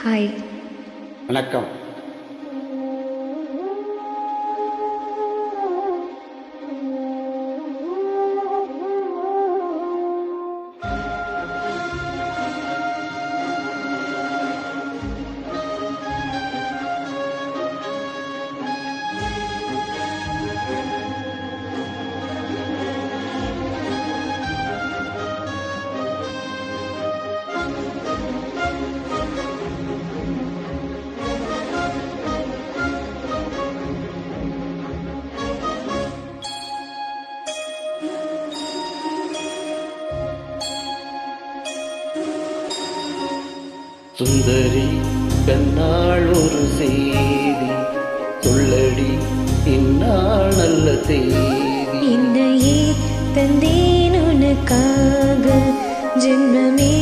Hi. வணக்கம். சுந்தரி கண்ணாள் ஒரு செய்தி சொல்லடி இந்நாள் நல்ல தேதி. என்னையே தந்தேன் உனக்காக, ஜென்மமே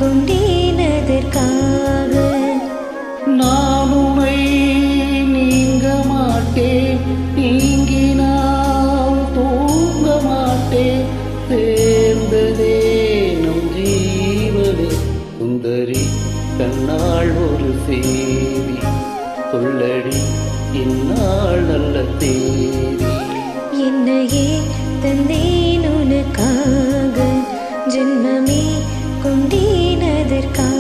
கொண்டேன் அதற்காக. நான் உன்னை நீங்க மாட்டேன், நீங்கினால் தூங்க மாட்டேன், சேர்ந்ததே நம் ஜீவனே. சுந்தரி கண்ணாள் ஒரு செய்தி சொல்லடி இந்நாள் நல்ல தேதி. என்னையே தந்தேன் உனக்காக, ஜென்மமே கொண்டேன் அதற்காக.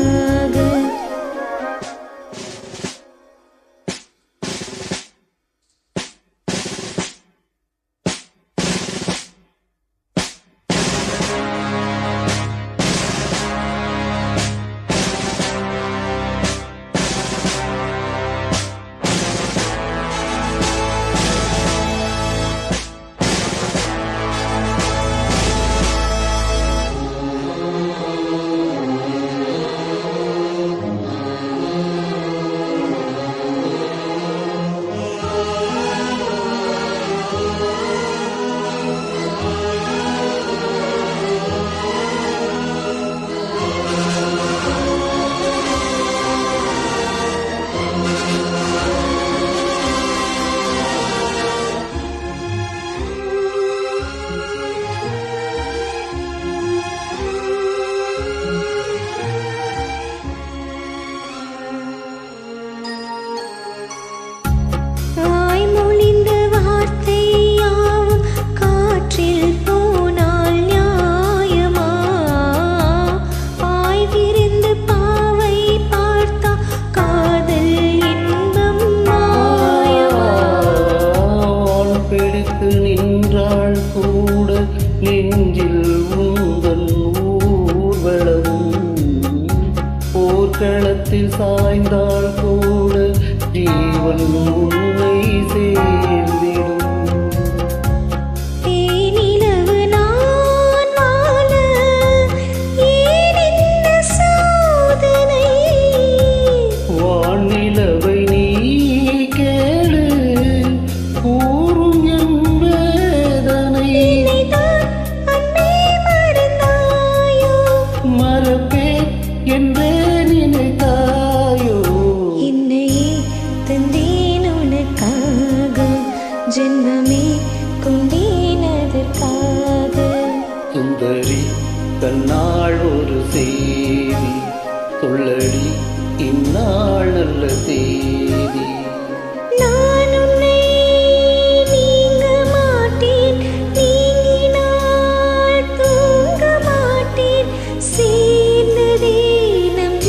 நின்றாள் கூட நெஞ்சில் உந்தன் ஊர்வலமும், போர்க்களத்தில் சாய்ந்தாள் கூட ஜீவன் உன்னை சேர்ந்திடும். வானிலவை நீ கேளு, கூறும் என் வேதனை. மறப்பே என்றே நினைத்தாயோ. என்னையே தந்தேன் உனக்காக, ஜென்மமே கொண்டேன் அதற்காக. சுந்தரி கண்ணாள் ஒரு செய்தி சொல்லடி இந்நாள் நல்ல தேதி. நான் உன்னை நீங்க மாட்டேன், நீங்கினால் தூங்க மாட்டேன், சேர்ந்ததே நம்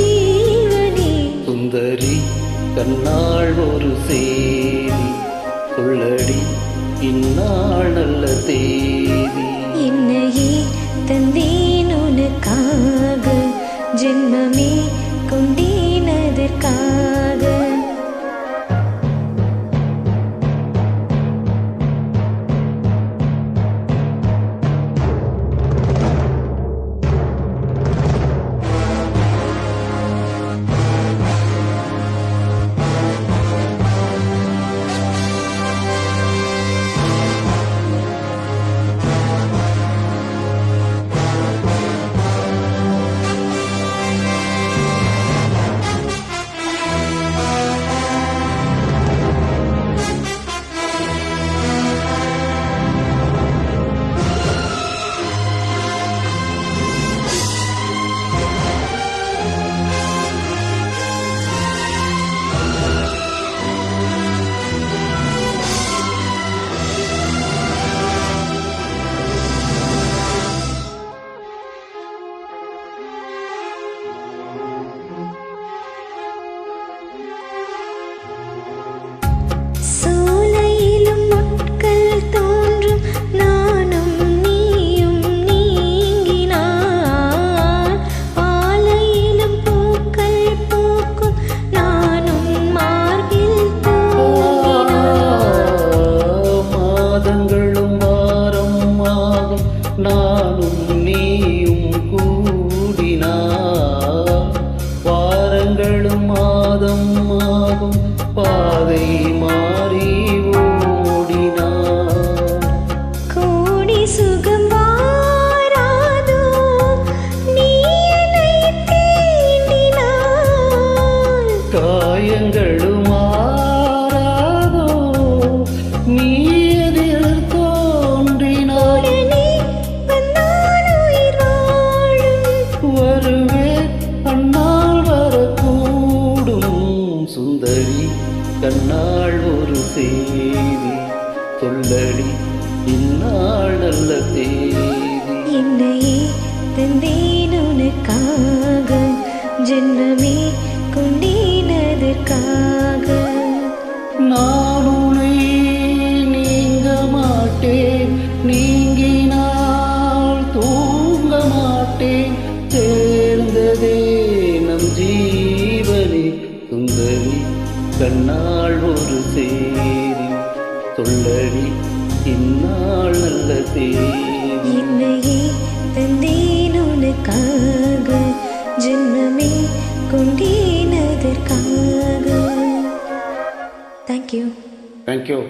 காயங்களும் மாறாதோ நீ எதிர் தோன்றினால் உடனே வந்தால் உயிர் வாழும். வருவேன் அந்நாள் வரக்கூடும் சுந்தரி கண்ணாள் ஒரு செய்தி சொல்லடி இந்நாள் நல்ல தேதி என்னையே தந்தேன் உனக்காக ஜென்மமே கொண்டேன் அதற்காக. நான் உன்னை நீங்க மாட்டேன் நீங்கினால் தூங்க மாட்டேன் சேர்ந்ததே நம் ஜீவனே சுந்தரி கண்ணாள் ஒரு சேரி சொல்லடி இந்நாள் நல்ல தேதி என்னையே தந்தேன் உனக்காக ஜென்மமே கொண்டேன் அதற்காக. Thank you. Thank you.